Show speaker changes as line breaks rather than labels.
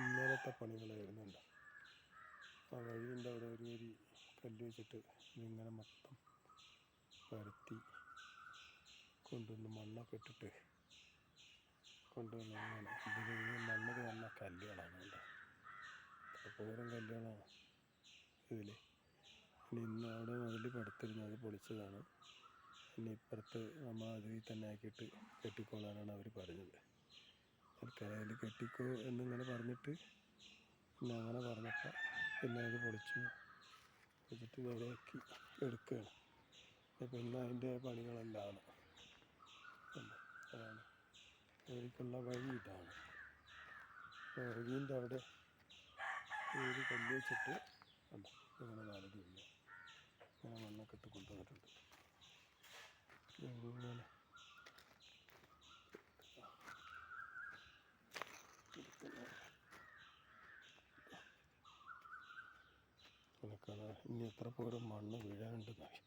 ഇന്നലത്തെ പണികളായിരുന്നുണ്ട്. ആ വഴീൻ്റെ അവിടെ ഒരു കല്ല് വെച്ചിട്ട് ഇതിങ്ങനെ മൊത്തം പരത്തി കൊണ്ടുവന്ന് മണ്ണൊക്കെ ഇട്ടിട്ട് കൊണ്ടുവന്ന് അങ്ങനെ ഇതിൽ മണ്ണിൽ വന്ന കല്ലുകളാണ് ഉണ്ട്. അപ്പോഴും കല്ലുകളാണ് ഇതിൽ. ഇനി ഇന്ന് അവിടെ മതിൽ പടുത്തിരുന്നത് അത് പൊളിച്ചതാണ്. പിന്നെ ഇപ്പുറത്ത് നമ്മൾ അതിൽ തന്നെ ആക്കിയിട്ട് കെട്ടിക്കൊള്ളാനാണ് അവർ പറഞ്ഞത്. തൽക്കാലം കെട്ടിക്കോ എന്നിങ്ങനെ പറഞ്ഞിട്ട് പിന്നെ അങ്ങനെ പറഞ്ഞപ്പോൾ പിന്നെ അത് പൊളിച്ച് വെച്ചിട്ട് നേരെയാക്കി എടുക്കുകയാണ്. ഇപ്പം ഇന്ന് അതിൻ്റെ പണികളെല്ലാം അതാണ് അവർക്കുള്ള വഴി. ഇതാണ് വഴീൻ്റെ അവിടെ ഒരു കല്ല് വെച്ചിട്ട് ഉണ്ട് ഇങ്ങനെ നാല് തിരിഞ്ഞ് ഇങ്ങനെ മണ്ണൊക്കെ ഇട്ട് കൊണ്ടുവന്നിട്ടുണ്ട്. ഇങ്ങനെ ഇനി എത്ര പോരം മണ്ണ് വീഴാനുണ്ടെന്നായി.